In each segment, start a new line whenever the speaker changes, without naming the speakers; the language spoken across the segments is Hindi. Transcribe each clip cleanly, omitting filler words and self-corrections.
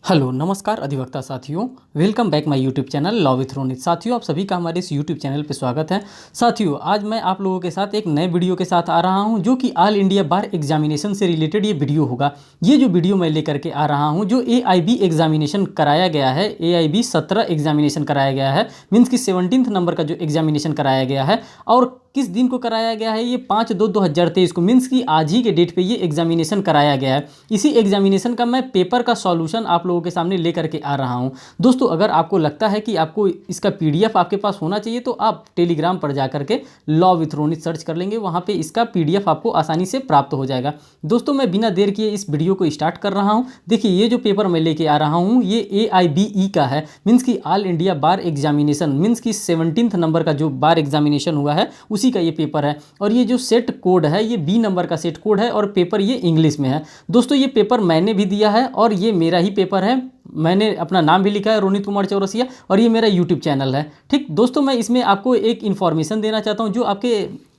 हेलो नमस्कार अधिवक्ता साथियों, welcome back my YouTube channel law with Ronit. साथियों, आप सभी का हमारे इस यूट्यूब चैनल पे स्वागत है। साथियों, आज मैं आप लोगों के साथ एक नए वीडियो के साथ आ रहा हूं, जो कि ऑल इंडिया बार एग्जामिनेशन से रिलेटेड ये वीडियो होगा। ये जो वीडियो मैं लेकर के आ रहा हूं, जो AIB एग्जामिनेशन कराया गया है, AIB 17 एग्जामिनेशन कराया गया है, मीन्स कि 17th नंबर का जो एग्जामिनेशन कराया गया है। और किस दिन को कराया गया है? ये 5/2/2023 को, मीन्स कि आज ही के डेट पे ये एग्जामिनेशन कराया गया है। इसी एग्जामिनेशन का मैं पेपर का सॉल्यूशन आप लोगों के सामने लेकर के आ रहा हूं। दोस्तों, अगर आपको लगता है कि आपको इसका PDF आपके पास होना चाहिए, तो आप टेलीग्राम पर जा करके लॉ विथ रोनित सर्च कर लेंगे, वहां पे इसका PDF आपको आसानी से प्राप्त हो जाएगा। दोस्तों, मैं बिना देर किए इस वीडियो को स्टार्ट कर रहा हूँ। देखिए, ये जो पेपर मैं लेके आ रहा हूँ, ये AIBE का है, मीन्स कि ऑल इंडिया बार एग्जामिनेशन, मीन्स कि 17th नंबर का जो बार एग्जामिनेशन हुआ है उसी का ये पेपर है। और ये जो सेट कोड है, ये B नंबर का सेट कोड है, और पेपर ये इंग्लिश में है। दोस्तों, ये पेपर मैंने भी दिया है और ये मेरा ही पेपर है। मैंने अपना नाम भी लिखा है, रोनित कुमार चौरसिया, और ये मेरा यूट्यूब चैनल है। ठीक दोस्तों, मैं इसमें आपको एक इन्फॉर्मेशन देना चाहता हूँ जो आपके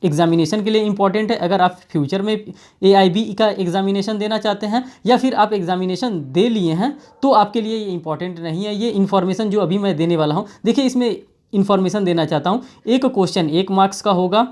एग्जामिनेशन के लिए इंपॉर्टेंट है। अगर आप फ्यूचर में AIB का एग्जामिनेशन देना चाहते हैं, या फिर आप एग्जामिनेशन दे लिए हैं, तो आपके लिए ये इंपॉर्टेंट नहीं है। ये इन्फॉर्मेशन जो अभी मैं देने वाला हूँ, देखिए, इसमें इन्फॉर्मेशन देना चाहता हूँ। एक क्वेश्चन 1 मार्क्स का होगा,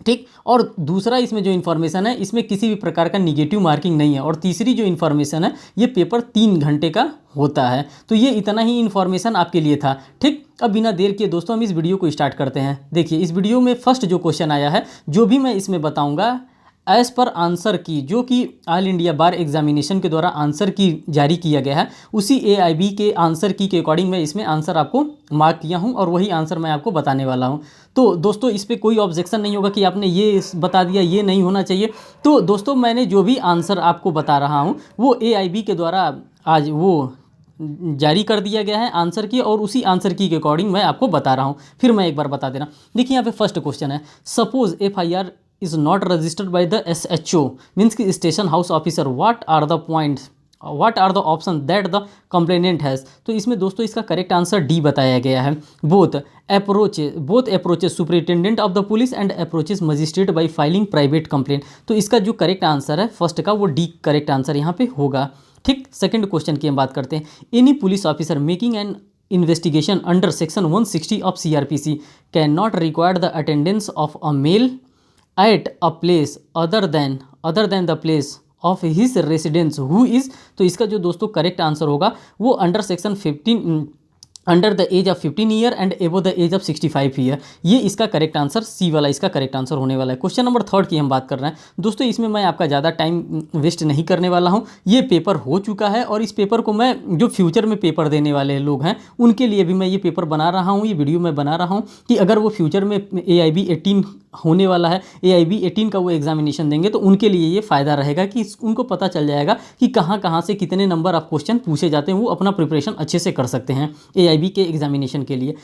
ठीक। और दूसरा, इसमें जो इन्फॉर्मेशन है, इसमें किसी भी प्रकार का निगेटिव मार्किंग नहीं है। और तीसरी जो इन्फॉर्मेशन है, ये पेपर 3 घंटे का होता है। तो ये इतना ही इन्फॉर्मेशन आपके लिए था, ठीक। अब बिना देर किए दोस्तों, हम इस वीडियो को स्टार्ट करते हैं। देखिए, इस वीडियो में फर्स्ट जो क्वेश्चन आया है, जो भी मैं इसमें बताऊंगा एज पर आंसर की, जो कि ऑल इंडिया बार एग्जामिनेशन के द्वारा आंसर की जारी किया गया है, उसी AIB के आंसर की के अकॉर्डिंग मैं इसमें आंसर आपको मार्क किया हूं, और वही आंसर मैं आपको बताने वाला हूं। तो दोस्तों, इस पर कोई ऑब्जेक्शन नहीं होगा कि आपने ये बता दिया, ये नहीं होना चाहिए। तो दोस्तों, मैंने जो भी आंसर आपको बता रहा हूँ, वो AIB के द्वारा आज वो जारी कर दिया गया है आंसर की, और उसी आंसर की के अकॉर्डिंग मैं आपको बता रहा हूँ। फिर मैं एक बार बता दे रहा हूँ। देखिए, यहाँ पे फर्स्ट क्वेश्चन है, suppose FIR is not registered by the SHO, means कि station house officer, what are the points, what are the option that the complainant has. तो इसमें दोस्तों इसका करेक्ट आंसर D बताया गया है। Both approaches superintendent of the police and approaches magistrate bye filing private complaint. तो इसका जो करेक्ट आंसर है फर्स्ट का, वो D करेक्ट आंसर यहाँ पे होगा, ठीक। सेकंड क्वेश्चन की हम बात करते हैं। Any police officer making an investigation under section 160 of CRPC can not require the attendance of a male at a place other than the place of his residence who is। तो इसका जो दोस्तों करेक्ट आंसर होगा, वो under section 15 under the age of 15 year and above the age of 65 year. ये इसका करेक्ट आंसर C वाला इसका करेक्ट आंसर होने वाला है। क्वेश्चन नंबर 3 की हम बात कर रहे हैं। दोस्तों, इसमें मैं आपका ज़्यादा टाइम वेस्ट नहीं करने वाला हूँ। ये पेपर हो चुका है, और इस पेपर को मैं, जो फ्यूचर में पेपर देने वाले लोग हैं, उनके लिए भी मैं ये पेपर बना रहा हूँ, ये वीडियो मैं बना रहा हूँ, कि अगर वो फ्यूचर में AIB 18 होने वाला है, AIB 18 का वो एग्जामिनेशन देंगे, तो उनके लिए ये फ़ायदा रहेगा कि उनको पता चल जाएगा कि कहाँ कहाँ से कितने नंबर ऑफ क्वेश्चन पूछे जाते हैं। वो अपना प्रिपरेशन अच्छे से कर सकते हैं AIB के एग्जामिनेशन के लिए।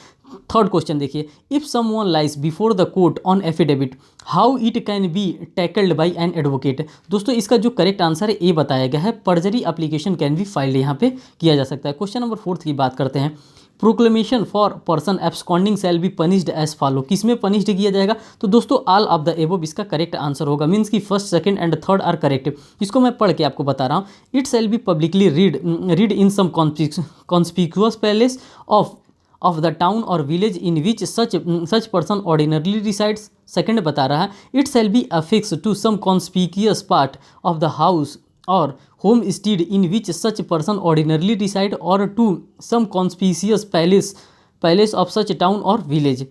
थर्ड क्वेश्चन देखिए, if someone lies before the court on affidavit, how it can be tackled by an advocate. दोस्तों, इसका जो करेक्ट आंसर है A बताया गया है। पर्जरी एप्लीकेशन कैन बी फाइल्ड यहाँ पे किया जा सकता है। क्वेश्चन नंबर 4 की बात करते हैं। Proclamation for person absconding shall be punished as follow, किसमें पनिश्ड किया जाएगा? तो दोस्तों, ऑल ऑफ द एबव इसका करेक्ट आंसर होगा, मीन्स कि first, second and third are correct. इसको मैं पढ़ के आपको बता रहा हूँ। It shall be publicly read in some conspicuous palace of the town और village in which such person ordinarily resides. Second बता रहा है, it shall be affix to some conspicuous part of the house और homestead in which such person ordinarily reside, और to some conspicuous palace of such town और विलेज।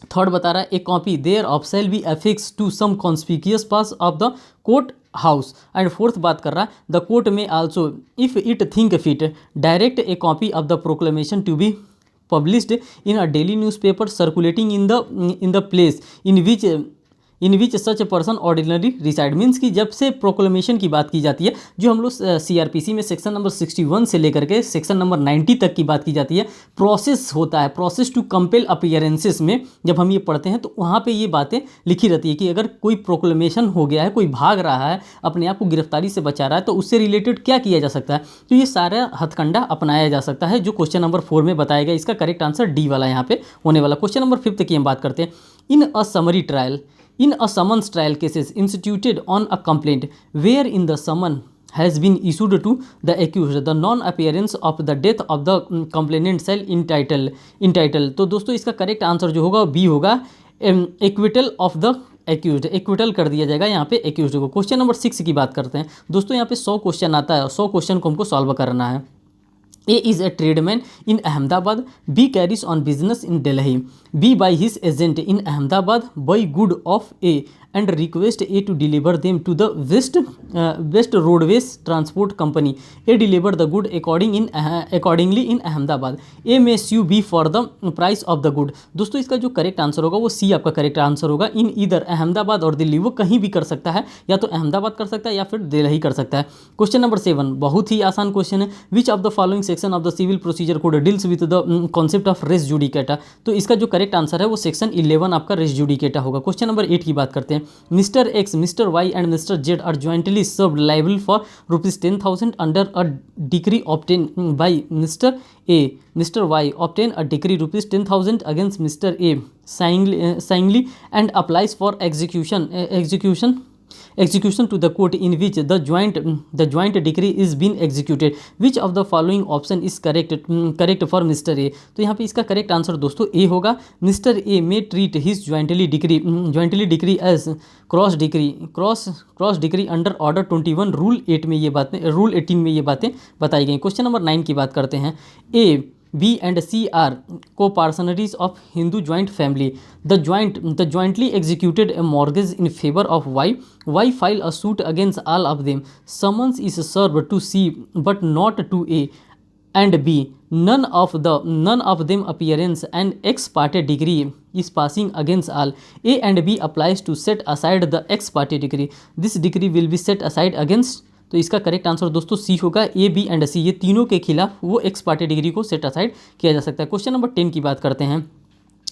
थर्ड बता रहा है, a copy thereof shall be affix to some conspicuous parts of the court house. And fourth बात कर रहा है, द कोर्ट में also if it think fit direct a copy of the proclamation to be published in a daily newspaper circulating in the place in which such a person ordinarily reside। Means कि जब से प्रोक्लेमेशन की बात की जाती है, जो हम लोग CRPC में सेक्शन नंबर 61 से लेकर के सेक्शन नंबर 90 तक की बात की जाती है, प्रोसेस होता है, प्रोसेस टू कंपेल अपीयरेंसेस में जब हम ये पढ़ते हैं, तो वहाँ पे ये बातें लिखी रहती है कि अगर कोई प्रोक्लेमेशन हो गया है, कोई भाग रहा है, अपने आप को गिरफ्तारी से बचा रहा है, तो उससे रिलेटेड क्या किया जा सकता है? तो ये सारा हथकंडा अपनाया जा सकता है, जो क्वेश्चन नंबर 4 में बताया गया। इसका करेक्ट आंसर D वाला यहाँ पे होने वाला। क्वेश्चन नंबर 5 की हम बात करते हैं। In a summary trial, in a summons trial cases instituted on a complaint where in the summon has been issued to the accused. The non-appearance of the death of the complainant shall entitle. तो दोस्तों इसका करेक्ट आंसर जो होगा बी होगा, acquittal of the accused, acquittal कर दिया जाएगा यहाँ पे एक्यूज्ड को। क्वेश्चन नंबर 6 की बात करते हैं दोस्तों। यहाँ पे 100 क्वेश्चन आता है, 100 क्वेश्चन को हमको सॉल्व करना है। A is a tradesman in Ahmedabad. B carries on business in Delhi. B by his agent in Ahmedabad buy good of A and request A to deliver them to the West Roadways Transport Company. A deliver the good accordingly in Ahmedabad. A may sue B for the price of the good. दोस्तों इसका जो करेक्ट आंसर होगा वो सी आपका करेक्ट आंसर होगा। इन इधर अहमदाबाद और दिल्ली, वो कहीं भी कर सकता है, या तो अहमदाबाद कर सकता है या फिर दिल्ली कर सकता है। क्वेश्चन नंबर 7 बहुत ही आसान क्वेश्चन है। Which of the following section of the civil procedure code deals with the concept of res judicata. तो इसका जो करेक्ट आंसर है वो सेक्शन 11 आपका रेस जुडिकेटा होगा। क्वेश्चन नंबर 8 की बात करते हैं। Mister X, mister Y and mister Z are jointly served liable for ₹10,000 under a decree obtain by mister A. Mister Y obtain a decree ₹10,000 against Mr. A signly and applies for execution to the court in which the joint decree is being executed. Which of the following option is correct for Mr. A? तो यहाँ पे इसका करेक्ट आंसर दोस्तों ए होगा। Mister A may treat his jointly decree as cross degree under order 21 rule 18 में ये बातें बताई गई। क्वेश्चन नंबर 9 की बात करते हैं। ए B and C are co-parsonaries of Hindu joint family. The jointly executed a mortgage in favor of Y. Y file a suit against all of them. Summons is served to C but not to A and B. None of them appearance and ex parte decree is passing against all. A and B applies to set aside the ex parte decree. This decree will be set aside against, तो इसका करेक्ट आंसर दोस्तों सी होगा। ए बी एंड सी ये तीनों के खिलाफ वो एक्स पार्टी डिग्री को सेट असाइड किया जा सकता है। क्वेश्चन नंबर 10 की बात करते हैं।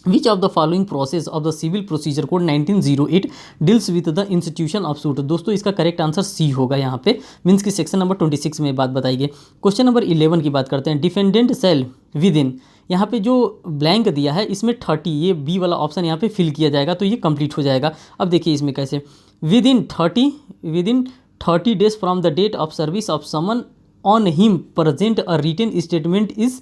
Which of the following process of the civil procedure code 1908 deals with the institution of suit. दोस्तों इसका करेक्ट आंसर सी होगा यहाँ पे, मीन्स की सेक्शन नंबर 26 में बात बताई गई। क्वेश्चन नंबर 11 की बात करते हैं। डिफेंडेंट सेल विद इन, यहाँ पे जो ब्लैंक दिया है इसमें 30, ये बी वाला ऑप्शन यहाँ पे फिल किया जाएगा तो ये कंप्लीट हो जाएगा। अब देखिए इसमें कैसे, with in 30 days from the date of service of summon on him present a written statement is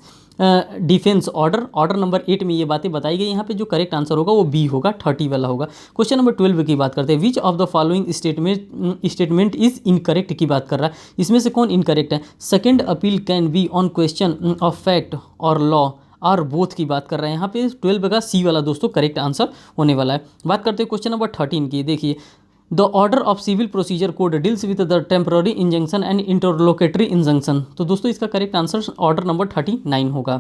defence order number 8 में ये बातें बताई गई। यहाँ पे जो करेक्ट आंसर होगा वो बी होगा, 30 वाला होगा। क्वेश्चन नंबर 12 की बात करते हैं। Which of the following statement is incorrect की बात कर रहा है, इसमें से कौन इनकरेक्ट है। Second appeal can be on question of fact और लॉ और बोथ की बात कर रहे हैं। यहाँ पे 12 का सी वाला दोस्तों करेक्ट आंसर होने वाला है। बात करते हैं क्वेश्चन नंबर 13 की। देखिए, the order of civil procedure code deals with the temporary injunction and interlocutory injunction. तो दोस्तों इसका करेक्ट आंसर ऑर्डर नंबर 39 होगा।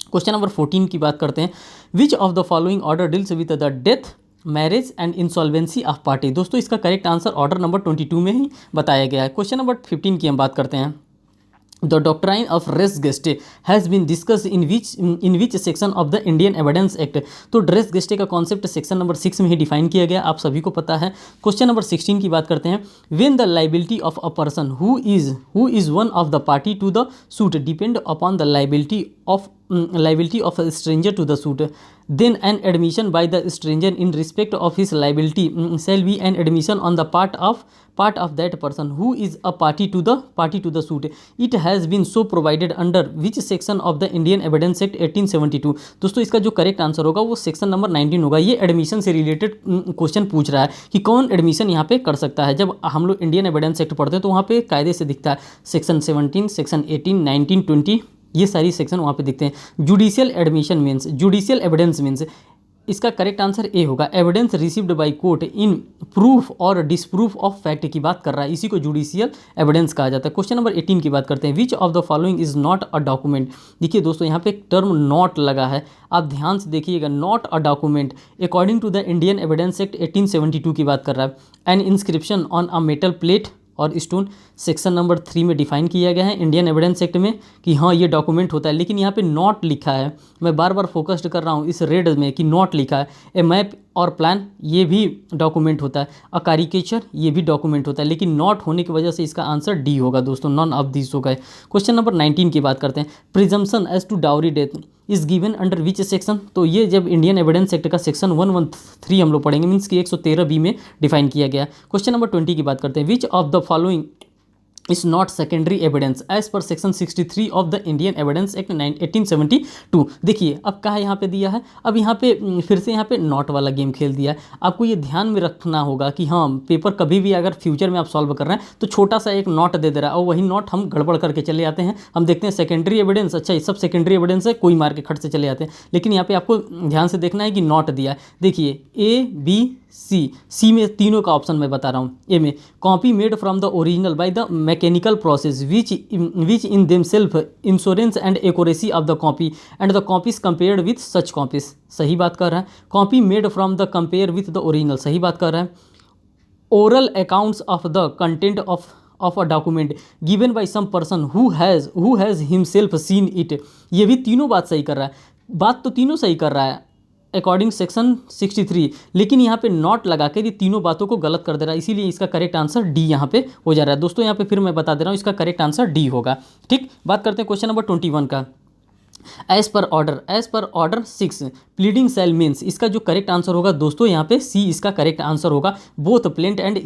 क्वेश्चन नंबर 14 की बात करते हैं। Which of the following order deals with the death, marriage and insolvency of party. दोस्तों इसका करेक्ट आंसर ऑर्डर नंबर 22 में ही बताया गया है। क्वेश्चन नंबर 15 की हम बात करते हैं। The doctrine of res gestae has been discussed in which section of the Indian Evidence Act। तो res gestae का कॉन्सेप्ट सेक्शन नंबर 6 में ही डिफाइन किया गया, आप सभी को पता है। क्वेश्चन नंबर 16 की बात करते हैं। When the liability of a person who is one of the party to the suit depend upon the liability of a stranger to the suit, then an admission by the stranger in respect of his liability shall be an admission on the part of that person who is a party to the suit. It has been so provided under which section of the Indian Evidence Act 1872। दोस्तों इसका जो करेक्ट आंसर होगा वो सेक्शन नंबर 19 होगा। ये एडमिशन से रिलेटेड क्वेश्चन पूछ रहा है कि कौन एडमिशन यहाँ पे कर सकता है। जब हम लोग इंडियन एविडेंस एक्ट पढ़ते हैं तो वहाँ पे कायदे से दिखता है सेक्शन 17, सेक्शन 18, 19, 20, ये सारी सेक्शन वहाँ पे दिखते हैं। जुडिशियल एविडेंस मीन्स इसका करेक्ट आंसर ए होगा। Evidence received by court in proof और डिसप्रूफ ऑफ फैक्ट की बात कर रहा है, इसी को जुडिशियल एविडेंस कहा जाता है। क्वेश्चन नंबर 18 की बात करते हैं। Which of the following is not a document. देखिए दोस्तों यहाँ पे एक टर्म नॉट लगा है, आप ध्यान से देखिएगा। Not a document according to the Indian evidence act 1872 की बात कर रहा है। An inscription on a metal plate और स्टोन सेक्शन नंबर 3 में डिफाइन किया गया है इंडियन एविडेंस एक्ट में कि हाँ ये डॉक्यूमेंट होता है, लेकिन यहाँ पे नॉट लिखा है। मैं बार बार फोकस्ड कर रहा हूँ इस रेड में कि नॉट लिखा है। ए मैप और प्लान ये भी डॉक्यूमेंट होता है, अ कैरिकेचर ये भी डॉक्यूमेंट होता है, लेकिन नॉट होने की वजह से इसका आंसर डी होगा दोस्तों, नॉन ऑफ दिस होगा। क्वेश्चन नंबर 19 की बात करते हैं। Presumption as to dowry death is given under which section. तो ये जब इंडियन एविडेंस एक्ट का सेक्शन 113 हम लोग पढ़ेंगे, मीन्स कि 113 बी में डिफाइन किया गया। क्वेश्चन नंबर 20 की बात करते हैं। Which of the following is not secondary evidence as per section 63 of the Indian evidence act 1872। देखिए अब कहा यहाँ पे दिया है, अब यहाँ पे फिर से यहाँ पे नॉट वाला गेम खेल दिया है। आपको ये ध्यान में रखना होगा कि हाँ, पेपर कभी भी अगर फ्यूचर में आप सॉल्व कर रहे हैं तो छोटा सा एक नॉट दे दे रहा है और वही नॉट हम गड़बड़ करके चले आते हैं। हम देखते हैं सेकेंडरी एविडेंस, अच्छा ये सब सेकेंडरी एविडेंस है, कोई मार के खट से चले आते हैं। लेकिन यहाँ पे आपको ध्यान से देखना है कि नॉट दिया है। देखिए ए बी सी में तीनों का ऑप्शन मैं बता रहा हूँ। ए में copy made from the original by the mechanical process which in them self insurance and accuracy of the copy and the copies compared with such copies, सही बात कर रहा है। Copy made from the compare with the original, सही बात कर रहा है। Oral accounts of the content of a document given by some person who has himself seen it, ये भी तीनों बात सही कर रहा है। बात तो तीनों सही कर रहा है अकॉर्डिंग सेक्शन 63, लेकिन यहाँ पे नॉट लगा के ये तीनों बातों को गलत कर दे रहा है, इसीलिए इसका करेक्ट आंसर डी यहाँ पे हो जा रहा है। दोस्तों यहाँ पे फिर मैं बता दे रहा हूँ, इसका करेक्ट आंसर डी होगा। ठीक, बात करते हैं क्वेश्चन नंबर 21 का। As per order 6 pleading cell means, इसका जो करेक्ट आंसर होगा दोस्तों यहाँ पे सी इसका करेक्ट आंसर होगा। Both plaint and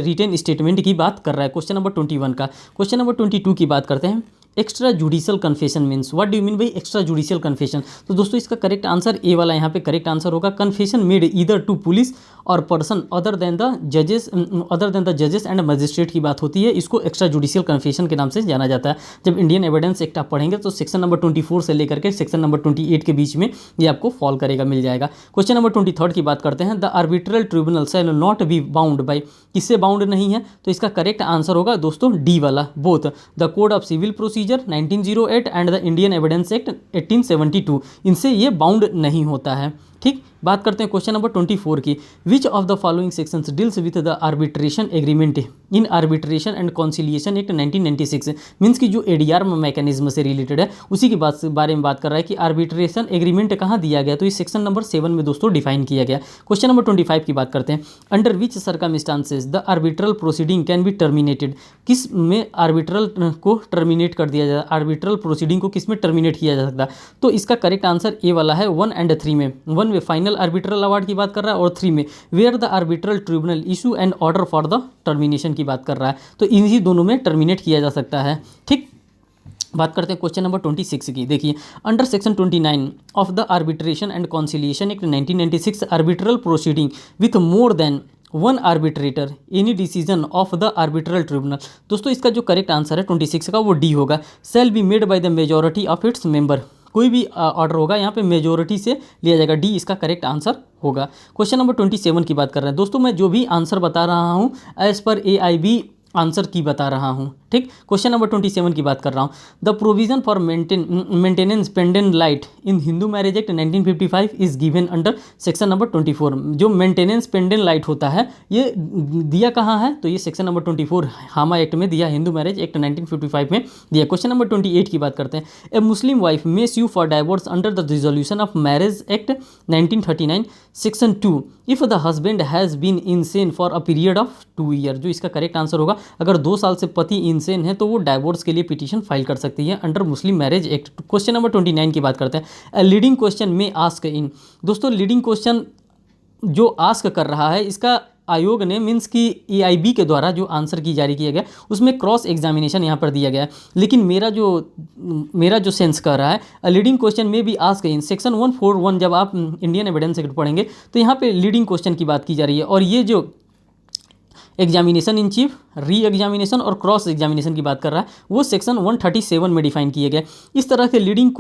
written statement की बात कर रहा है क्वेश्चन नंबर 21 का। क्वेश्चन नंबर 22 की बात करते हैं। Extra judicial confession means, what do you mean by extra judicial confession? तो दोस्तों इसका करेक्ट आंसर ए वाला यहाँ पे करेक्ट आंसर होगा। Confession made either to police और पर्सन अदर देन द जजेस एंड मजिस्ट्रेट की बात होती है, इसको एक्स्ट्रा जुडिशियल कन्फेशन के नाम से जाना जाता है। जब इंडियन एविडेंस एक्ट आप पढ़ेंगे तो सेक्शन नंबर 24 से लेकर के सेक्शन नंबर 28 के बीच में ये आपको फॉल करेगा, मिल जाएगा। क्वेश्चन नंबर 23 की बात करते हैं। The arbitral tribunal shall not be bound by, किससे बाउंड नहीं है? तो इसका करेक्ट आंसर होगा दोस्तों डी वाला, both the code of civil procedure 1908 and the Indian evidence act 1872, इनसे ये बाउंड नहीं होता है। ठीक, बात करते हैं क्वेश्चन नंबर 24 की। विच of the following sections deals with the arbitration agreement in arbitration and conciliation act 1996, means की जो एडीआर मैकेनिज्म से रिलेटेड है उसी के बारे में बात कर रहा है कि आर्बिट्रेशन एग्रीमेंट कहाँ दिया गया, तो इस सेक्शन नंबर 7 में दोस्तों डिफाइन किया गया। क्वेश्चन नंबर 25 की बात करते हैं। Under which circumstances the arbitral proceeding can be terminated, किस में आर्बिट्रल को टर्मिनेट कर दिया जाए, आर्बिट्रल प्रोसीडिंग को किस में टर्मिनेट किया जा सकता है? तो इसका करेक्ट आंसर ए वाला है 1 एंड 3 में। 1 में फाइनल आर्बिट्रल अवार्ड की बात कर रहा है और 3 में where the arbitral tribunal issue and order for the termination की बात कर रहा है, तो इन्हीं दोनों में टर्मिनेट किया जा सकता है। ठीक, बात करते हैं क्वेश्चन नंबर 26 की। देखिए under section 29 of the arbitration and conciliation act 1996 arbitral proceeding with more than one arbitrator any decision of the arbitral tribunal, दोस्तों इसका जो करेक्ट आंसर है 26 का वो डी होगा। Shall be made by the majority of its member, कोई भी ऑर्डर होगा यहाँ पे मेजोरिटी से लिया जाएगा, डी इसका करेक्ट आंसर होगा। क्वेश्चन नंबर 27 की बात कर रहे हैं दोस्तों, मैं जो भी आंसर बता रहा हूँ एज पर AIB आंसर की बता रहा हूँ। ठीक, क्वेश्चन नंबर 27 की बात कर रहा हूँ। The provision for maintenance pendant light in Hindu marriage act 1955 is given under section number 24। जो मेंटेनेंस पेंडेंट लाइट होता है ये दिया कहाँ है, तो ये सेक्शन नंबर 24 हामा एक्ट में दिया, हिंदू मैरिज एक्ट 1955 में दिया। क्वेश्चन नंबर 28 की बात करते हैं। A Muslim wife may sue for divorce under the resolution of marriage act 1939 section 2 if the husband has been insane for a period of 2 year, जो इसका करेक्ट आंसर होगा अगर 2 साल से पति इनसेन है तो वो डाइवोर्स के लिए पिटीशन फाइल कर सकती है अंडर मुस्लिम मैरिज एक्ट। क्वेश्चन नंबर 29 की बात करते हैं। लीडिंग क्वेश्चन में आस्क इन, दोस्तों लीडिंग क्वेश्चन जो आस्क कर रहा है इसका आयोग ने मीन्स कि AIB के द्वारा जो आंसर की जारी किया गया उसमें क्रॉस एग्जामिनेशन यहाँ पर दिया गया है, लेकिन मेरा जो सेंस कर रहा है लीडिंग क्वेश्चन में भी आस्क इन सेक्शन 141 जब आप इंडियन एविडेंस एक्ट पढ़ेंगे तो यहाँ पे लीडिंग क्वेश्चन की बात की जा रही है, और ये जो examination in chief, re examination और क्रॉस एग्जामिनेशन की बात कर रहा है वो सेक्शन 137 में डिफाइन किए गए। इस तरह के लीडिंग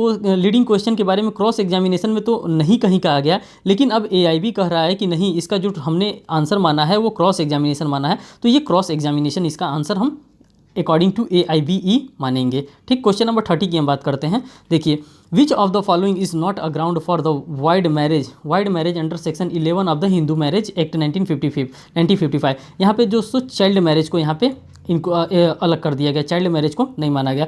क्वेश्चन के बारे में क्रॉस एग्जामिनेशन में तो नहीं कहीं कहा गया, लेकिन अब AIB कह रहा है कि नहीं, इसका जो हमने आंसर माना है वो क्रॉस एग्जामिनेशन माना है, तो ये क्रॉस एग्जामिनेशन इसका आंसर हम अकॉर्डिंग टू AIBE मानेंगे। ठीक, क्वेश्चन नंबर 30 की हम बात करते हैं। देखिए विच of the following is not a ground for the wide marriage under section 11 of the Hindu marriage act 1955। यहाँ पे जो चाइल्ड मैरिज को यहाँ पे इनको अलग कर दिया गया, चाइल्ड मैरिज को नहीं माना गया।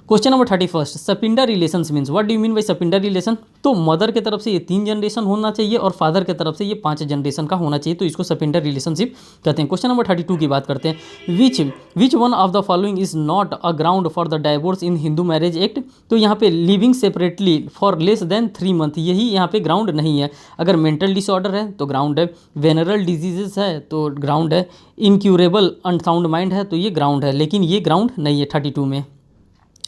Question number 31, सपिंडा relations means what do you mean by सपिंडा relation. तो मदर के तरफ से ये 3 जनरेशन होना चाहिए और फादर के तरफ से ये 5 जनरेशन का होना चाहिए, तो इसको सपिंडा रिलेशनशिप कहते हैं। क्वेश्चन नंबर 32 की बात करते हैं, which one of the following is not a ground for the divorce in Hindu marriage act. तो यहाँ पे living separately for less than 3 month, यही यहाँ पे ग्राउंड नहीं है। अगर मेंटल डिसऑर्डर है तो ग्राउंड है, वेनरल डिजीजेस है तो ग्राउंड है, इनक्यूरेबल अनसाउंड माइंड है तो ये ग्राउंड है, लेकिन ये ग्राउंड नहीं है 32 में,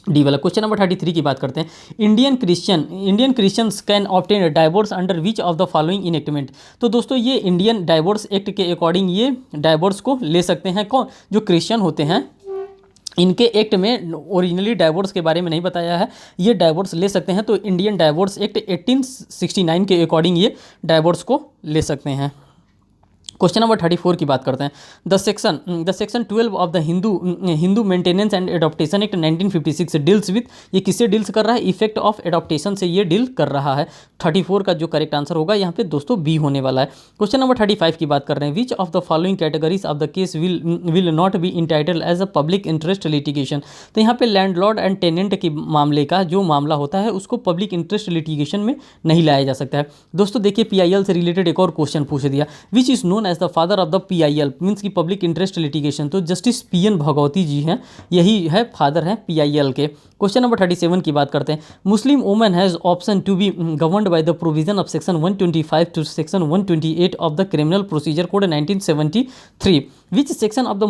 डी वाला। क्वेश्चन नंबर 33 की बात करते हैं, Indian Christians can obtain divorce under which of the following enactment. तो दोस्तों ये इंडियन डाइवोर्स एक्ट के अकॉर्डिंग ये डाइवोर्स को ले सकते हैं कौन, जो क्रिश्चियन होते हैं। इनके एक्ट में ओरिजिनली डाइवोर्स के बारे में नहीं बताया है, ये डाइवोर्स ले सकते हैं, तो इंडियन डाइवोर्स एक्ट 1869 के अकॉर्डिंग ये डाइवोर्स को ले सकते हैं। क्वेश्चन नंबर 34 की बात करते हैं, the section 12 of the Hindu maintenance and adaptation act 1956 deals with, ये किससे डील्स कर रहा है, इफेक्ट ऑफ एडॉप्टेशन से ये डील कर रहा है। 34 का जो करेक्ट आंसर होगा यहाँ पे दोस्तों बी होने वाला है। क्वेश्चन नंबर 35 की बात कर रहे हैं, which of the following categories of the case will not be entitle as a public interest litigation. तो यहाँ पे लैंडलॉर्ड एंड टेनेंट के मामले का जो मामला होता है उसको पब्लिक इंटरेस्ट लिटिगेशन में नहीं लाया जा सकता है। दोस्तों देखिए PIL से रिलेटेड एक और क्वेश्चन पूछ दिया, which is known as the father of the PIL means की पब्लिक इंटरेस्ट लिटिगेशन। तो जस्टिस PN भगवती जी हैं, यही है फादर हैं PIL के। क्वेश्चन नंबर 37 की बात करते हैं, Muslim women has option to be governed by the provision of section 125 to section 128 of the criminal procedure code 1973। Which section of the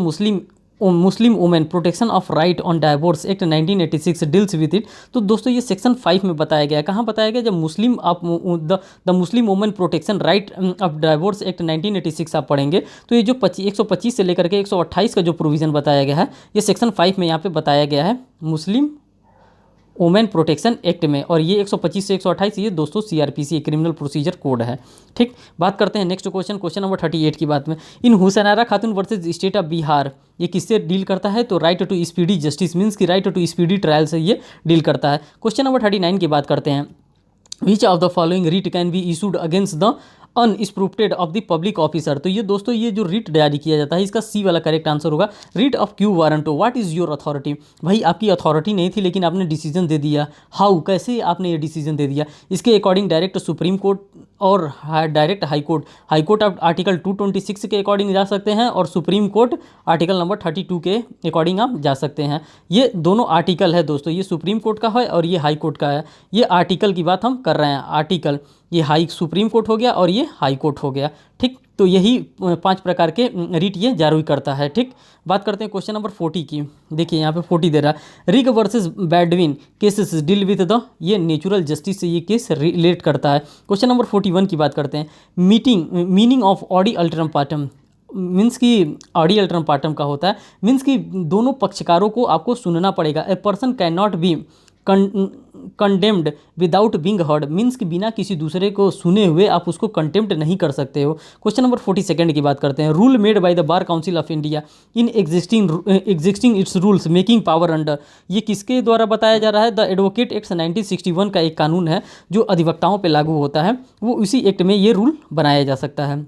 Muslim women protection of right on divorce act 1986 deals with it. तो दोस्तों ये सेक्शन 5 में बताया गया है। कहाँ बताया गया, जब the Muslim women protection right of divorce act 1986 आप पढ़ेंगे तो ये जो 125 से लेकर के 128 का जो प्रोविज़न बताया गया है ये सेक्शन 5 में यहाँ पे बताया गया है मुस्लिम वुमेन प्रोटेक्शन एक्ट में, और ये 125 से 128 ये दोस्तों CRPC क्रिमिनल प्रोसीजर कोड है। ठीक, बात करते हैं नेक्स्ट क्वेश्चन नंबर 38 की बात में, इन हुसैनारा खातून वर्सेज स्टेट ऑफ बिहार, ये किससे डील करता है, तो right to speedy justice means की राइट टू स्पीडी ट्रायल से ये डील करता है। क्वेश्चन नंबर 39 की बात करते हैं, which of the following writ can be issued against the unsprouted of the public officer. तो ये दोस्तों ये जो रिट जारी किया जाता है इसका सी वाला करेक्ट आंसर होगा, writ of quo warranto. What is your authority, भाई आपकी अथॉरिटी नहीं थी लेकिन आपने डिसीजन दे दिया, हाउ, कैसे आपने ये डिसीजन दे दिया। इसके अकॉर्डिंग डायरेक्ट सुप्रीम कोर्ट और डायरेक्ट हाई कोर्ट आप आर्टिकल 226 के अकॉर्डिंग जा सकते हैं और सुप्रीम कोर्ट आर्टिकल नंबर 32 के अकॉर्डिंग आप जा सकते हैं। ये दोनों आर्टिकल है दोस्तों, ये सुप्रीम कोर्ट का है और ये हाई कोर्ट का है। ये आर्टिकल की बात हम कर रहे हैं, आर्टिकल, ये हाई सुप्रीम कोर्ट हो गया और ये हाई कोर्ट हो गया। ठीक, तो यही 5 प्रकार के रिट ये जारी करता है। ठीक, बात करते हैं क्वेश्चन नंबर 40 की। देखिए यहाँ पे 40 दे रहा है, रिग versus Baldwin cases deal with the, ये नेचुरल जस्टिस से ये केस रिलेट करता है। क्वेश्चन नंबर 41 की बात करते हैं, meaning of audi alteram partem means की ऑडी अल्टरम पार्टम का होता है, मीन्स कि दोनों पक्षकारों को आपको सुनना पड़ेगा। A person can not be condemned without Bing heard means कि बिना किसी दूसरे को सुने हुए आप उसको कंटेम्प्ट नहीं कर सकते हो। क्वेश्चन नंबर 42 की बात करते हैं, rule made by the bar council of India in existing it's rules making power under, ये किसके द्वारा बताया जा रहा है, द एडवोकेट एक्ट 1961 का एक कानून है जो अधिवक्ताओं पर लागू होता है, वो उसी एक्ट में ये रूल बनाया जा सकता है।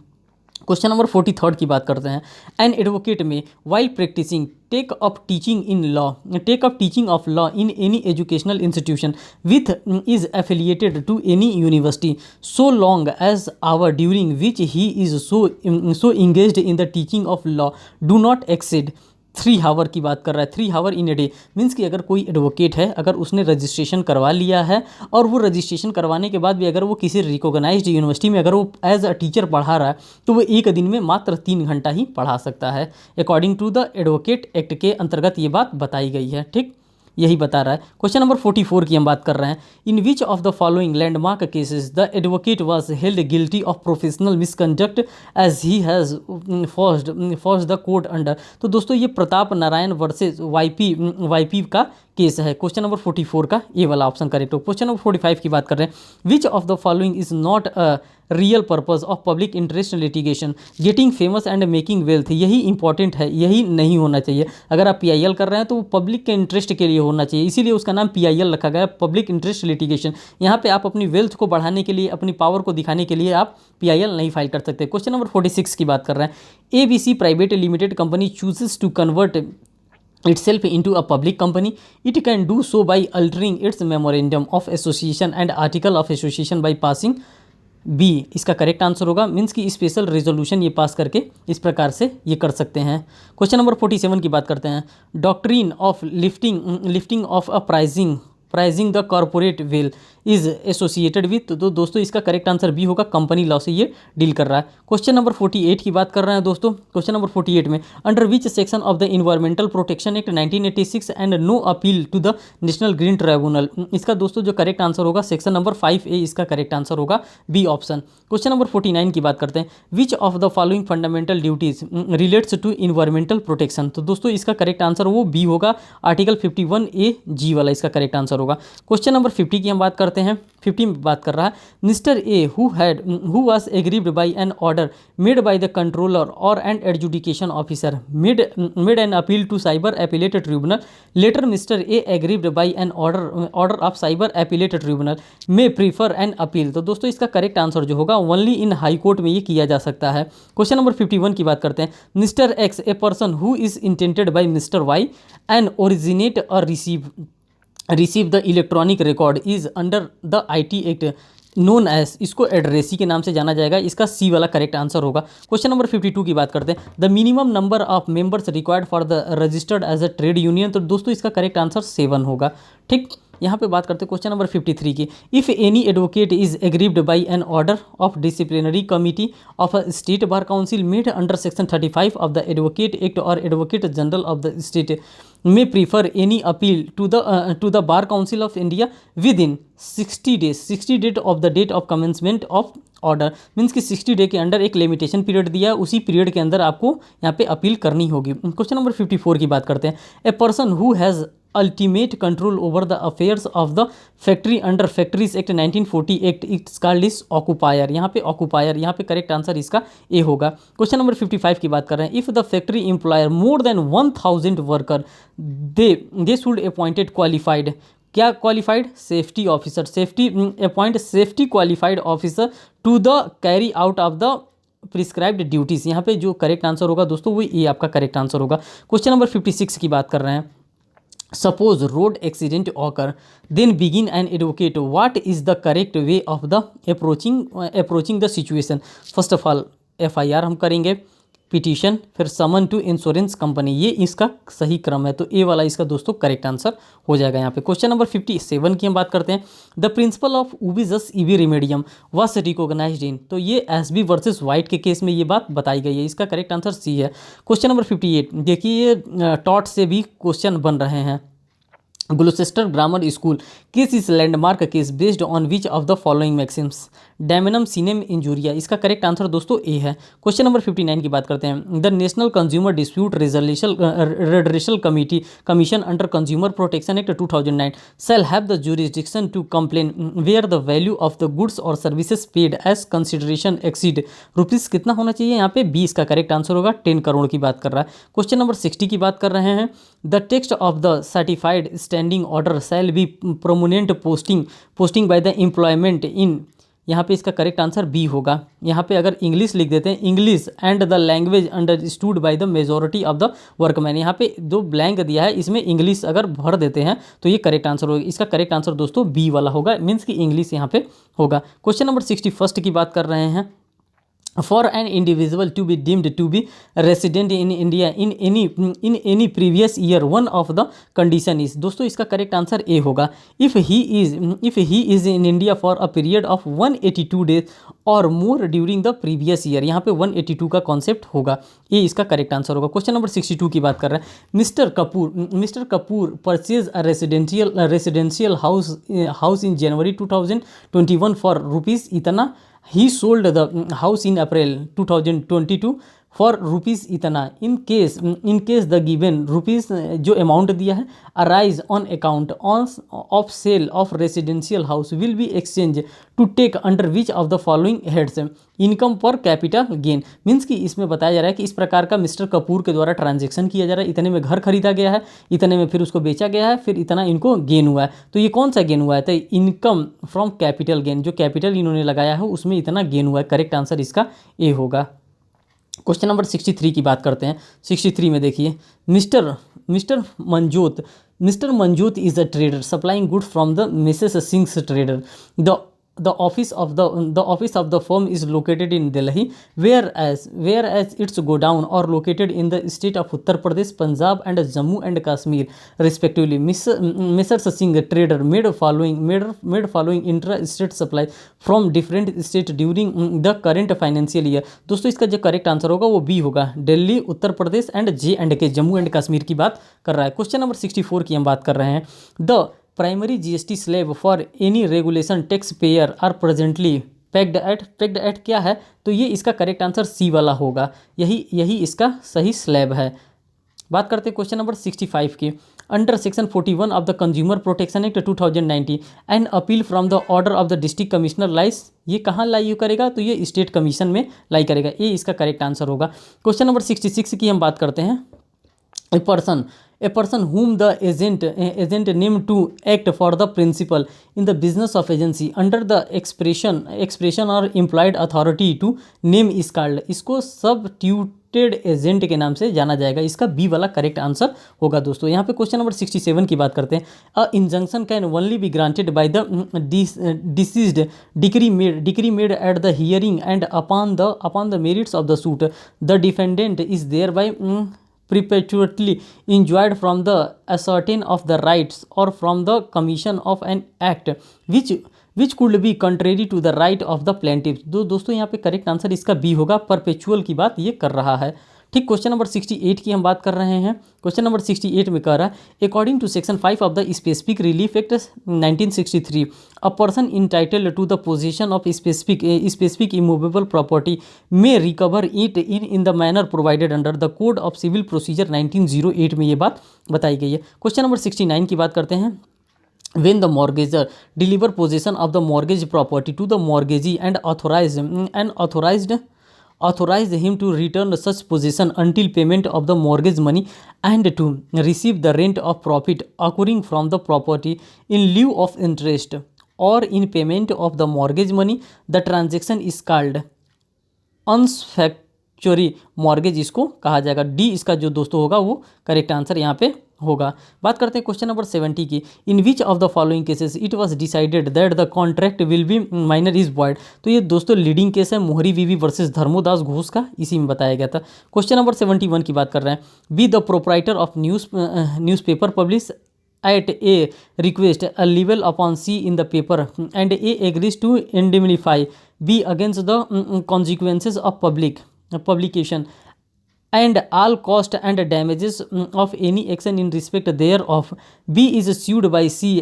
क्वेश्चन नंबर 43 की बात करते हैं, an advocate may while practising take up teaching of law in any educational institution with is affiliated to any university so long as hour during which he is so engaged in the teaching of law do not exceed 3 hour की बात कर रहा है, 3 hour in a day means कि अगर कोई एडवोकेट है, अगर उसने रजिस्ट्रेशन करवा लिया है और वो रजिस्ट्रेशन करवाने के बाद भी अगर वो किसी रिकॉग्नाइज्ड यूनिवर्सिटी में अगर वो एज अ टीचर पढ़ा रहा है तो वो एक दिन में मात्र 3 घंटा ही पढ़ा सकता है। According to the advocate act के अंतर्गत ये बात बताई गई है। ठीक, यही बता रहा है। क्वेश्चन नंबर 44 की हम बात कर रहे हैं, in which of the following landmark cases the advocate was held guilty of professional misconduct as he has forced the court under. तो दोस्तों ये प्रताप नारायण वर्सेस वाईपी का केस है। क्वेश्चन नंबर 44 का ये वाला ऑप्शन करेक्ट हो। क्वेश्चन नंबर 45 की बात कर रहे हैं, which of the following is not a real purpose of public interest litigation getting famous and making wealth, यही इंपॉर्टेंट है, यही नहीं होना चाहिए। अगर आप PIL कर रहे हैं तो वो पब्लिक के इंटरेस्ट के लिए होना चाहिए, इसीलिए उसका नाम PIL रखा गया, पब्लिक इंटरेस्ट लिटिगेशन। यहाँ पे आप अपनी वेल्थ को बढ़ाने के लिए, अपनी पावर को दिखाने के लिए आप PIL नहीं फाइल कर सकते। क्वेश्चन नंबर 46 की बात कर रहे हैं, ABC private limited company chooses to convert itself into a public company, it can do so by altering its memorandum of association and article of association by passing B इसका करेक्ट आंसर होगा। मीन्स की स्पेशल रेजोल्यूशन ये पास करके इस प्रकार से ये कर सकते हैं। क्वेश्चन नंबर 47 की बात करते हैं। Doctrine of lifting of a pricing the corporate veil is associated with, तो दोस्तों इसका करेक्ट आंसर बी होगा। कंपनी लॉ से ये डील कर रहा है। क्वेश्चन नंबर 48 की बात कर रहे हैं दोस्तों। क्वेश्चन नंबर 48 में under which section of the environmental protection act 1986 and no appeal to the national green tribunal, इसका दोस्तों जो करेक्ट आंसर होगा सेक्शन नंबर 5A इसका करेक्ट आंसर होगा बी ऑप्शन। क्वेश्चन नंबर 49 की बात करते हैं। Which of the following fundamental duties relates to environmental protection, तो दोस्तों इसका करेक्ट आंसर वो बी होगा। आर्टिकल 51A(G) वाला इसका करेक्ट आंसर होगा। क्वेश्चन नंबर 50 की हम बात करते हैं। 50 में बात कर रहा है mister A who was aggrieved by an order made by the controller और an adjudication officer made an appeal to cyber appellate tribunal, later mister A aggrieved by an order of cyber appellate tribunal may prefer an appeal, तो दोस्तों इसका करेक्ट आंसर जो होगा ओनली इन हाई कोर्ट में ये किया जा सकता है। क्वेश्चन नंबर 51 की बात करते हैं। Mister X a person who is intended by mister Y and originate और receive the electronic record is under the IT act known as, इसको एड्रेसी के नाम से जाना जाएगा। इसका सी वाला करेक्ट आंसर होगा। क्वेश्चन नंबर 52 की बात करते हैं। The minimum number of members required for the registered as a trade union, तो दोस्तों इसका करेक्ट आंसर 7 होगा। ठीक, यहाँ पे बात करते हैं क्वेश्चन नंबर 53 की। If any advocate is aggrieved by an order of disciplinary committee of a state bar council made under section 35 of the advocate act और advocate general of the state may prefer any appeal to the bar council of India within 60 days 60 date of the date of commencement of order, means कि 60 डे के अंडर एक लिमिटेशन पीरियड दिया है, उसी पीरियड के अंदर आपको यहाँ पे अपील करनी होगी। क्वेश्चन नंबर 54 की बात करते हैं। ए person who has ultimate control over the affairs of the factory under factories act 1940 act it's called is occupier, यहाँ पे ऑक्यूपायर, यहाँ पे करेक्ट आंसर इसका ए होगा। क्वेश्चन नंबर 55 की बात कर रहे हैं। If the factory employer more than 1000 worker they should appointed qualified, क्या qualified safety officer, appoint safety qualified officer to the carry out of the prescribed duties, यहाँ पे जो करेक्ट आंसर होगा दोस्तों वो ये आपका करेक्ट आंसर होगा। क्वेश्चन नंबर 56 की बात कर रहे हैं। Suppose road accident occur then begin an advocate what is the correct way of the approaching the situation. First of all FIR हम करेंगे, पिटीशन, फिर समन टू इंश्योरेंस कंपनी, ये इसका सही क्रम है, तो ए वाला इसका दोस्तों करेक्ट आंसर हो जाएगा यहाँ पे। क्वेश्चन नंबर 57 की हम बात करते हैं। द प्रिंसिपल ऑफ उबी जस इवी रेमेडियम वाज रिकॉग्नाइज्ड इन, तो ये SB वर्सेस वाइट के केस में ये बात बताई गई है, इसका करेक्ट आंसर सी है। क्वेश्चन नंबर 58 देखिए, ये टॉट से भी क्वेश्चन बन रहे हैं। Gloucester grammar school case is landmark case based on which of the following maxims, damnum sine injuria, इसका करेक्ट आंसर दोस्तों ए है। क्वेश्चन नंबर 59 की बात करते हैं। The national consumer dispute resolution commission under consumer protection act 2009 shall have the jurisdiction to complain where the value of the goods or services paid as consideration exceed rupees कितना होना चाहिए, यहाँ पे 20 का करेक्ट आंसर होगा, 10 करोड़ की बात कर रहा है। क्वेश्चन नंबर 60 की बात कर रहे हैं। The text of the certified standing order shall be prominent posting by the employment in, यहाँ पे इसका करेक्ट आंसर बी होगा। यहाँ पे अगर इंग्लिश लिख देते हैं, English and the language understood by the majority of the workman, यहाँ पे जो ब्लैंक दिया है इसमें इंग्लिश अगर भर देते हैं तो ये करेक्ट आंसर होगा। इसका करेक्ट आंसर दोस्तों बी वाला होगा, मीन्स कि इंग्लिश यहाँ पे होगा। क्वेश्चन नंबर 61 की बात कर रहे हैं। For an individual to be deemed to be resident in India in any previous year, one of the condition is, दोस्तों इसका करेक्ट आंसर ए होगा। If he is in India for a period of 182 days or more during the previous year, यहाँ पे 182 का कॉन्सेप्ट होगा, ये इसका करेक्ट आंसर होगा। क्वेश्चन नंबर 62 की बात कर रहे हैं। Mister Kapoor purchase a residential house in January 2021 for rupees इतना, he sold the house in April 2022 for rupees इतना। In case the given rupees जो अमाउंट दिया है arise on account of sale of residential house will be exchange to take under which of the following heads, income पर कैपिटल गेन, मीन्स कि इसमें बताया जा रहा है कि इस प्रकार का मिस्टर कपूर के द्वारा ट्रांजैक्शन किया जा रहा है। इतने में घर खरीदा गया है, इतने में फिर उसको बेचा गया है, फिर इतना इनको गेन हुआ है। तो ये कौन सा गेन हुआ है, तो इनकम फ्रॉम कैपिटल गेन, जो कैपिटल इन्होंने लगाया है उसमें इतना गेन हुआ है। करेक्ट आंसर इसका ए होगा। क्वेश्चन नंबर 63 की बात करते हैं। 63 में देखिए, mister mister Manjot mister Manjot is a trader supplying good from the Mrs sings trader. The office of the firm is located in Delhi, whereas its godown are located in the state of Uttar Pradesh, Punjab, and Jammu and Kashmir, respectively. Messrs. Singh Trader made following intra-state supply from different states during the current financial year। दोस्तों इसका जो करेक्ट आंसर होगा वो बी होगा, Delhi, Uttar Pradesh and J&K, Jammu and Kashmir की बात कर रहा है। क्वेश्चन नंबर 64 की हम बात कर रहे हैं। The primary GST slab for any regulation tax payer are presently pegged at क्या है? तो ये इसका करेक्ट आंसर सी वाला होगा, यही इसका सही स्लैब है। बात करते हैं क्वेश्चन नंबर 65 की। Under section 41 of the consumer protection act 2019 and appeal from the order of the district commissioner lies, ये कहाँ लाई करेगा? तो ये स्टेट कमीशन में लाई करेगा, ये इसका करेक्ट आंसर होगा। क्वेश्चन नंबर 66 की हम बात करते हैं। A person whom the agent named to act for the principal in the business of agency under the expression or implied authority to name is called, इसको substituted एजेंट के नाम से जाना जाएगा, इसका बी वाला करेक्ट आंसर होगा। दोस्तों यहाँ पे क्वेश्चन नंबर 67 की बात करते हैं। A injunction can only be granted by the deceased decree made at the hearing and upon the merits of the suit the defendant is thereby perpetually enjoyed from the ascertain of the rights or from the commission of an act which could be contrary to the right of the plaintiff। दोस्तों यहाँ पे करेक्ट आंसर इसका बी होगा, परपेचुअल की बात ये कर रहा है। ठीक, क्वेश्चन नंबर 68 की हम बात कर रहे हैं। क्वेश्चन नंबर 68 में कह रहा है according to section 5 of the specific relief act 1963 a person entitled to the position of specific immovable property may recover it in the manner provided under the code of civil procedure 1908 में ये बात बताई गई है। क्वेश्चन नंबर 69 की बात करते हैं। When the mortgagor deliver possession of the mortgage property to the mortgagee and authorized him to return such possession until payment of the mortgage money and to receive the rent of profit occurring from the property in lieu of interest or in payment of the mortgage money, the transaction is called usufructuary mortgage, इसको कहा जाएगा। डी इसका जो दोस्तों होगा वो करेक्ट आंसर यहाँ पे होगा। बात करते हैं क्वेश्चन नंबर 70 की। In which of the following cases it was decided that the contract will be minor is void, तो ये दोस्तों लीडिंग केस है मोहरी वीवी वर्सेस धर्मोदास घोष का, इसी में बताया गया था। क्वेश्चन नंबर 71 की बात कर रहे हैं। Be the proprietor of newspaper publish at a request a libel upon C in the paper and A agrees to indemnify B against the consequences of publication and all cost and damages of any action in respect thereof. B is sued by C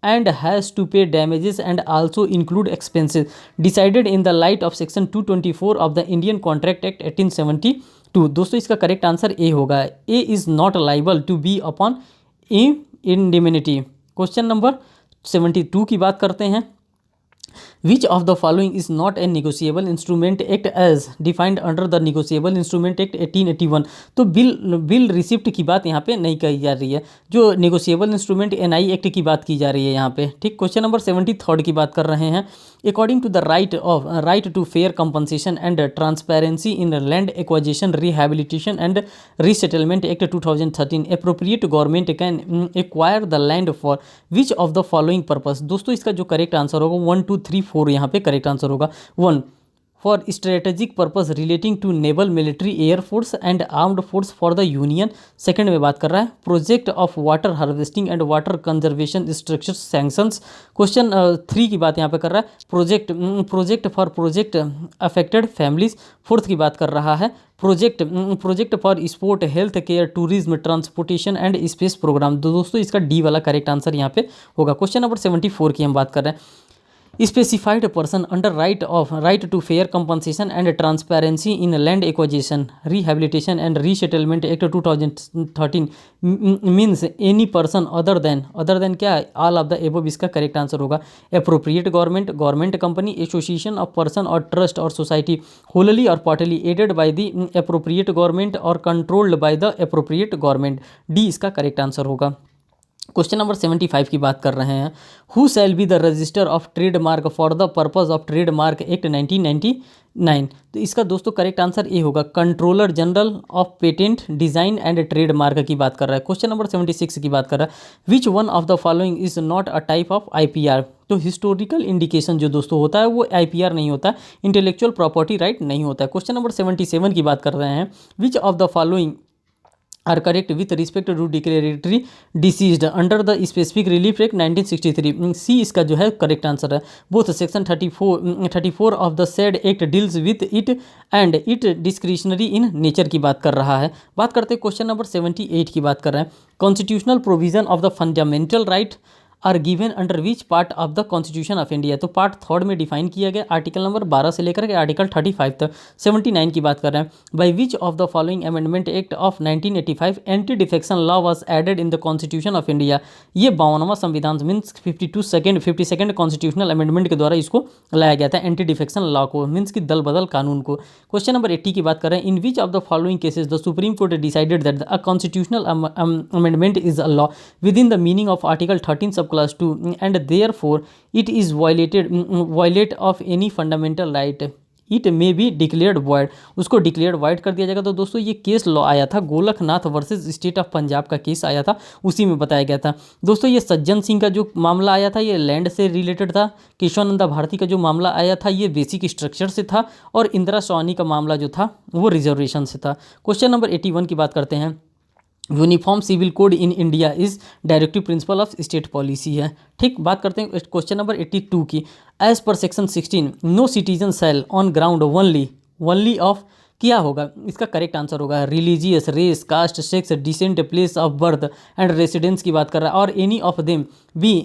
and has to pay damages and also include expenses decided in the light of section 224 of the Indian Contract Act 1872। दोस्तों इसका करेक्ट आंसर ए होगा। A is not liable to be upon indemnity. Question number 72 की बात करते हैं। Which of the following is not a negotiable instrument act as defined under the negotiable instrument act 1881। तो बिल रिसिप्ट की बात यहाँ पे नहीं कही जा रही है, जो नेगोशिएबल इंस्ट्रूमेंट एनआई एक्ट की बात की जा रही है यहाँ पे। ठीक, क्वेश्चन नंबर 73 की बात कर रहे हैं। According to the right to fair compensation and transparency in land acquisition rehabilitation and resettlement act 2013 appropriate government can acquire the land for which of the following purpose. दोस्तों इसका जो करेक्ट आंसर होगा 1 2 3 4 यहाँ पे करेक्ट आंसर होगा। 1 for strategic purpose relating to naval military air force and armed force for the union. Second में बात कर रहा है project of water harvesting and water conservation structure sanctions. Question 3 की बात यहाँ पे कर रहा है project for project affected families. Fourth की बात कर रहा है project for sport health care tourism transportation and space programme. दोस्तों इसका डी वाला करेक्ट आंसर यहाँ पे होगा। क्वेश्चन नंबर 74 की हम बात कर रहे हैं। Specified person under right to fair compensation and transparency in land acquisition rehabilitation and resettlement act 2013 means any person other than क्या है ऑल ऑफ द एबव, इसका करेक्ट आंसर होगा। Appropriate government company association of person और ट्रस्ट और सोसाइटी होलली और partly aided by the appropriate government और controlled by the appropriate government. D इसका करेक्ट आंसर होगा। क्वेश्चन नंबर 75 की बात कर रहे हैं। Who shall be the register of trademark for the purpose of trademark act 9। तो इसका दोस्तों करेक्ट आंसर ए होगा, controller general of patent design and trademark की बात कर रहा है। क्वेश्चन नंबर 76 की बात कर रहा है, which one of the following is not a type of IPR. तो हिस्टोरिकल इंडिकेशन जो दोस्तों होता है वो आईपीआर नहीं होता, इंटेलेक्चुअल प्रॉपर्टी राइट नहीं होता है। क्वेश्चन नंबर 77 की बात कर रहे हैं, which of the following are correct with respect to declaratory डिसीज्ड under the specific relief act 1963। C इसका जो है करेक्ट आंसर है। Both section 34 of the said act deals with it and it discretionary in nature की बात कर रहा है। बात करते हैं क्वेश्चन नंबर 78 की बात कर रहे हैं, constitutional provision of the fundamental right are given under which part of the constitution of India. तो पार्ट 3 में डिफाइन किया गया, आर्टिकल नंबर 12 से लेकर के आर्टिकल 35 तक। 79 की बात कर रहे हैं, by which of the following amendment act of 1985 anti defection law was added in the constitution of India. ये 52वां संविधान मीन्स 52nd कॉन्स्टिट्यूशनल अमेंडमेंट के द्वारा इसको लाया गया था, एंटी डिफेक्शन लॉ को, मीन्स की दल बदल कानून को। क्वेश्चन नंबर 80 की बात कर रहे हैं, in which of the following cases the Supreme Court decided that a constitutional amendment is a law within the meaning of article 13 sub clause 2 and therefore it is violate of any fundamental right, it may be declared void, उसको डिक्लेयर्ड वॉइड कर दिया जाएगा। तो दोस्तों ये केस लॉ आया था, Golaknath versus state of Punjab का केस आया था, उसी में बताया गया था। दोस्तों ये सज्जन सिंह का जो मामला आया था ये लैंड से रिलेटेड था, केशवानंदा भारती का जो मामला आया था ये बेसिक स्ट्रक्चर से था, और इंदिरा सोनी का मामला जो था वो रिजर्वेशन से था। क्वेश्चन नंबर 81 की बात करते हैं, uniform civil code in India is directive principle of state policy है। ठीक, बात करते हैं क्वेश्चन नंबर 82 की, as per section 16 no citizen shall on ground only of, क्या होगा इसका करेक्ट आंसर होगा religious, race, caste, sex, descent, place of birth and residence की बात कर रहा है, और any of them be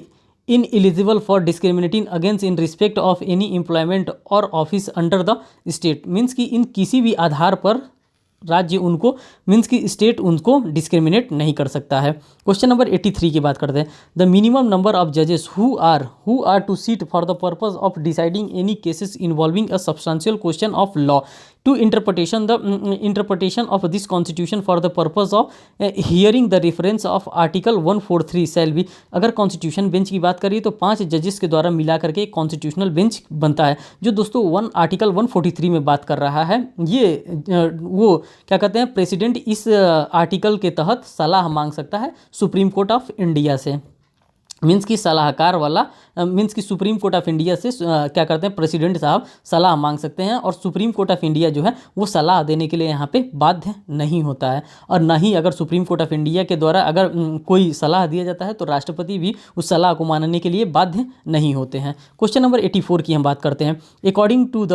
ineligible for discriminating against in respect of any employment और office under the state. Means कि इन किसी भी आधार पर राज्य उनको, मीन्स की स्टेट उनको डिस्क्रिमिनेट नहीं कर सकता है। क्वेश्चन नंबर 83 की बात करते हैं, द मिनिमम नंबर ऑफ जजेस who are to sit for the purpose of deciding any cases involving a substantial question of law to interpretation of this constitution for the purpose of hearing the reference of article 143 shall be. अगर कॉन्स्टिट्यूशन बेंच की बात करिए तो 5 जजेस के द्वारा मिला करके एक कॉन्स्टिट्यूशनल बेंच बनता है, जो दोस्तों आर्टिकल 143 में बात कर रहा है। ये वो क्या कहते हैं, प्रेसिडेंट इस आर्टिकल के तहत सलाह मांग सकता है सुप्रीम कोर्ट ऑफ इंडिया से, मीन्स की सलाहकार वाला, मीन्स की सुप्रीम कोर्ट ऑफ इंडिया से क्या करते हैं, प्रेसिडेंट साहब सलाह मांग सकते हैं, और सुप्रीम कोर्ट ऑफ इंडिया जो है वो सलाह देने के लिए यहाँ पे बाध्य नहीं होता है। और ना ही अगर सुप्रीम कोर्ट ऑफ इंडिया के द्वारा अगर कोई सलाह दिया जाता है तो राष्ट्रपति भी उस सलाह को मानने के लिए बाध्य नहीं होते हैं। क्वेश्चन नंबर 84 की हम बात करते हैं, according to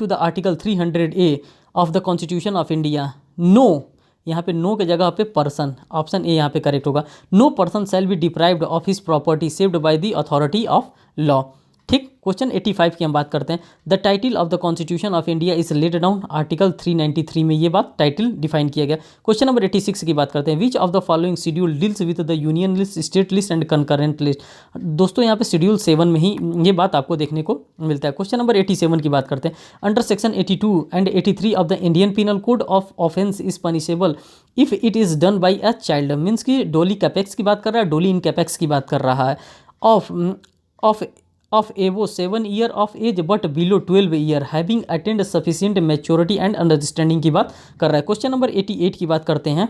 the article 300A of the constitution of India, no, यहाँ पे नो के जगह पे पर्सन, ऑप्शन ए यहाँ पे करेक्ट होगा, no person shall be deprived of his property saved by the authority of law. ठीक, क्वेश्चन 85 की हम बात करते हैं, the title of the constitution of India is laid down, article 393 में ये बात टाइटल डिफाइन किया गया। क्वेश्चन नंबर 86 की बात करते हैं, which of the following schedule deals with the union list, state list and concurrent list. दोस्तों यहाँ पे शेड्यूल 7 में ही ये बात आपको देखने को मिलता है। क्वेश्चन नंबर 87 की बात करते हैं, under section 82 and 83 of the Indian penal code of offence is punishable if it is done by a child. Means की डोली कैपेक्स की बात कर रहा है, डोली इन कैपेक्स की बात कर रहा है, of above 7 year of age but below 12 year having attained sufficient maturity and understanding की बात कर रहा है। क्वेश्चन नंबर 88 की बात करते हैं,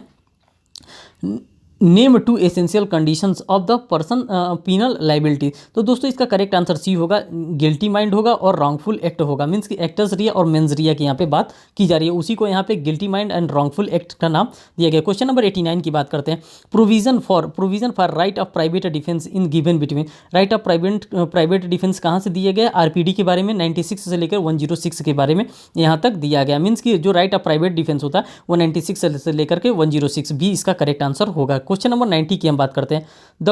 name 2 essential conditions of the person penal liability. तो दोस्तों इसका करेक्ट आंसर सी होगा, गिल्टी माइंड होगा और रॉन्गफुल एक्ट होगा, मीन्स कि एक्टर्स रिया और मेंस रिया की यहाँ पे बात की जा रही है, उसी को यहाँ पे guilty mind and wrongful act का नाम दिया गया। क्वेश्चन नंबर 89 की बात करते हैं, provision for right of private defence in given between. Right of private defence कहाँ से दिया गया, आरपीडी के बारे में 96 से लेकर 106 के बारे में यहाँ तक दिया गया, मीन्स कि जो राइट ऑफ प्राइवेट डिफेंस होता है वो 96 से लेकर के 106 भी इसका करेक्ट आंसर होगा। क्वेश्चन नंबर 90 की हम बात करते हैं, the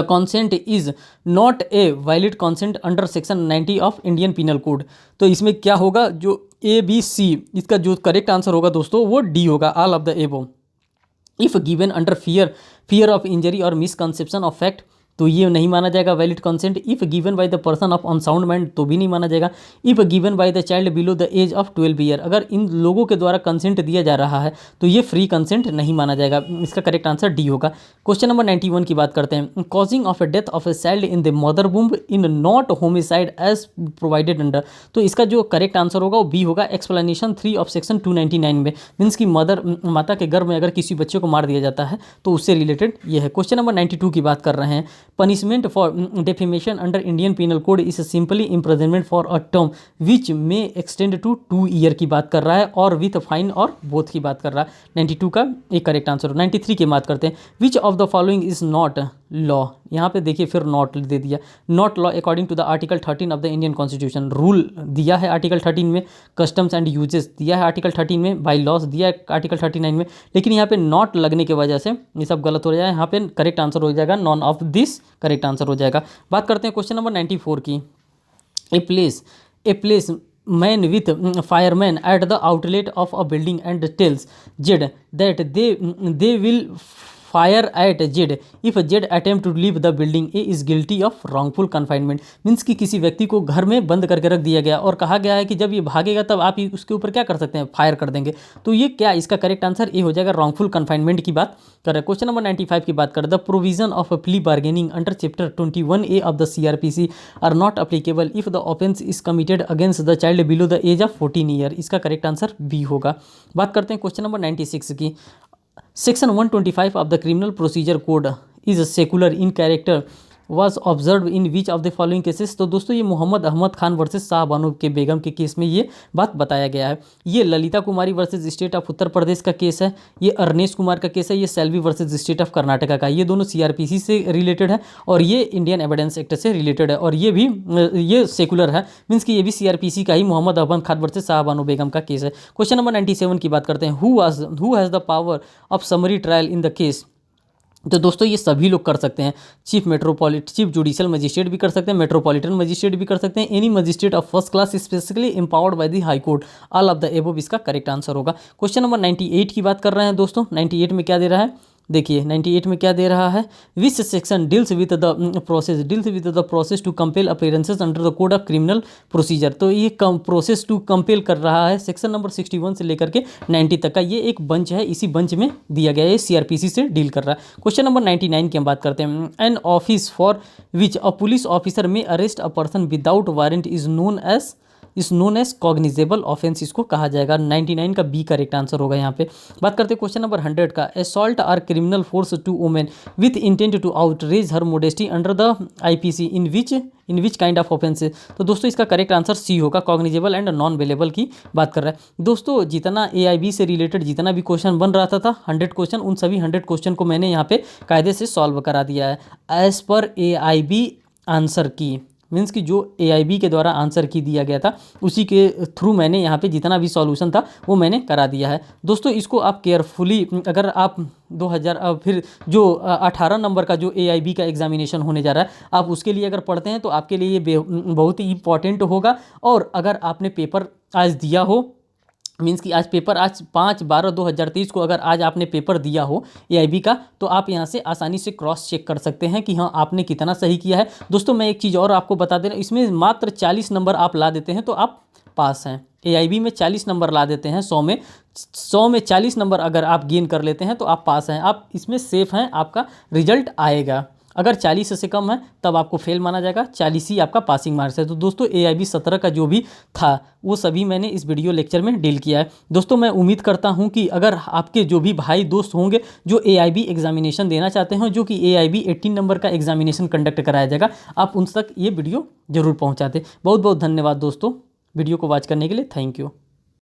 consent is not a valid consent under section 90 of Indian penal code. तो इसमें क्या होगा, जो ABC इसका जो करेक्ट आंसर होगा दोस्तों वो डी होगा, all of the above. If given under fear of injury और मिसकंसेप्शन ऑफ फैक्ट, तो ये नहीं माना जाएगा valid consent. If given by the person of unsound mind तो भी नहीं माना जाएगा। If given by the child below the age of 12 year, अगर इन लोगों के द्वारा कंसेंट दिया जा रहा है तो ये फ्री कंसेंट नहीं माना जाएगा। इसका करेक्ट आंसर डी होगा। क्वेश्चन नंबर 91 की बात करते हैं। Causing of a death of a child in the mother womb in not homicide as provided under, तो इसका जो करेक्ट आंसर होगा वो बी होगा। एक्सप्लेनेशन 3 ऑफ सेक्शन 299 में मीन्स की माता के गर्भ में अगर किसी बच्चे को मार दिया जाता है तो उससे रिलेटेड ये है। क्वेश्चन नंबर 92 की बात कर रहे हैं। Punishment for defamation under Indian penal code is simply imprisonment for a term which may extend to 2 year की बात कर रहा है और विथ फाइन और बोथ की बात कर रहा है। 92 का एक करेक्ट आंसर। 93 की बात करते हैं। Which of the following is not law, यहाँ पे देखिए फिर नॉट दे दिया। Not law according to the article 13 of the Indian constitution, rule दिया है आर्टिकल 13 में, कस्टम्स एंड यूजेस दिया है आर्टिकल 13 में, बाई लॉस दिया है आर्टिकल 39 में, लेकिन यहाँ पे नॉट लगने की वजह से ये सब गलत हो जाएगा। यहाँ पे करेक्ट आंसर हो जाएगा none of this correct answer हो जाएगा। बात करते हैं क्वेश्चन नंबर 94 की। A place man with fireman at the outlet of a building and tells Z that they will fire at Z if Z attempt to leave the building A is guilty of wrongful confinement, means कि किसी व्यक्ति को घर में बंद करके रख दिया गया और कहा गया है कि जब ये भागेगा तब आप उसके ऊपर क्या कर सकते हैं, फायर कर देंगे। तो ये क्या, इसका करेक्ट आंसर ए हो जाएगा, रॉन्गफुल कन्फाइनमेंट की बात कर रहे हैं। क्वेश्चन नंबर 95 की बात करें। The provision of plea bargaining under chapter 21A of the CRPC are not applicable if the offence is committed against the child below the age of 14 year, इसका करेक्ट आंसर बी होगा। बात करते हैं क्वेश्चन नंबर 96 की। Section 125 of the Criminal Procedure Code is secular in character was observed in which of the following cases, तो दोस्तों ये मोहम्मद अहमद खान वर्सेस शाहबानो के बेगम के केस में ये बात बताया गया है। ये ललिता कुमारी versus state of Uttar Pradesh का केस है, ये अर्नेश कुमार का केस है, ये Selvi versus state of Karnataka का, ये दोनों CRPC से रिलेटेड है और ये इंडियन एविडेंस एक्ट से रिलेटेड है और ये सेकुलर है, मीन्स कि ये भी CRPC का ही मोहम्मद अहमद खान वर्सेस शाहबानो बेगम का केस है। क्वेश्चन नंबर 97 की बात करते हैं। Who has the power of summary trial in the case, तो दोस्तों ये सभी लोग कर सकते हैं। चीफ जुडिशियल मजिस्ट्रेट भी कर सकते हैं, मेट्रोपॉलिटन मजिस्ट्रेट भी कर सकते हैं, any magistrate of first class specifically empowered by the high court, all of the above इसका करेक्ट आंसर होगा। क्वेश्चन नंबर 98 की बात कर रहे हैं दोस्तों। 98 में क्या दे रहा है, देखिए 98 में क्या दे रहा है। Which section deals with the process to compel appearances under the code of criminal procedure, तो ये प्रोसेस टू कंपेल कर रहा है सेक्शन नंबर 61 से लेकर के 90 तक का ये एक बंच है, इसी बंच में दिया गया है, CRPC से डील कर रहा है। क्वेश्चन नंबर 99 की हम बात करते हैं। An office for which a police officer may arrest a person without warrant is known as cognizable offence, इसको कहा जाएगा। 99 का बी करेक्ट आंसर होगा यहाँ पे। बात करते हैं क्वेश्चन नंबर 100 का। Assault or criminal force to women with intent to outrage her modesty under the IPC in which kind of offence, तो दोस्तों इसका करेक्ट आंसर सी होगा, कॉग्निजेबल एंड नॉन वेलेबल की बात कर रहा है। दोस्तों जितना AIB से रिलेटेड जितना भी क्वेश्चन बन रहा था 100 क्वेश्चन, उन सभी 100 क्वेश्चन को मैंने यहाँ पे कायदे से सॉल्व करा दिया है एज पर AIB आंसर की, मीन्स कि जो AIB के द्वारा आंसर की दिया गया था उसी के थ्रू मैंने यहाँ पे जितना भी सॉल्यूशन था वो मैंने करा दिया है। दोस्तों इसको आप केयरफुली, अगर आप 2000 फिर जो 18 नंबर का जो AIB का एग्जामिनेशन होने जा रहा है आप उसके लिए अगर पढ़ते हैं तो आपके लिए ये बहुत ही इंपॉर्टेंट होगा। और अगर आपने पेपर आज दिया हो, मीन्स कि आज 5/12/2023 को अगर आज आपने पेपर दिया हो AIB का, तो आप यहाँ से आसानी से क्रॉस चेक कर सकते हैं कि हाँ आपने कितना सही किया है। दोस्तों मैं एक चीज़ और आपको बता दे रहा हूँ, इसमें मात्र 40 नंबर आप ला देते हैं तो आप पास हैं। AIB में 40 नंबर ला देते हैं, 100 में 40 नंबर अगर आप गेन कर लेते हैं तो आप पास हैं, आप इसमें सेफ हैं, आपका रिजल्ट आएगा। अगर 40 से कम है तब आपको फेल माना जाएगा, 40 ही आपका पासिंग मार्क्स है। तो दोस्तों AIB 17 का जो भी था वो सभी मैंने इस वीडियो लेक्चर में डील किया है। दोस्तों मैं उम्मीद करता हूं कि अगर आपके जो भी भाई दोस्त होंगे जो AIB एग्जामिनेशन देना चाहते हैं, जो कि AIB 18 नंबर का एग्जामिनेशन कंडक्ट कराया जाएगा, आप उन तक ये वीडियो जरूर पहुँचाते। बहुत बहुत धन्यवाद दोस्तों वीडियो को वॉच करने के लिए, थैंक यू।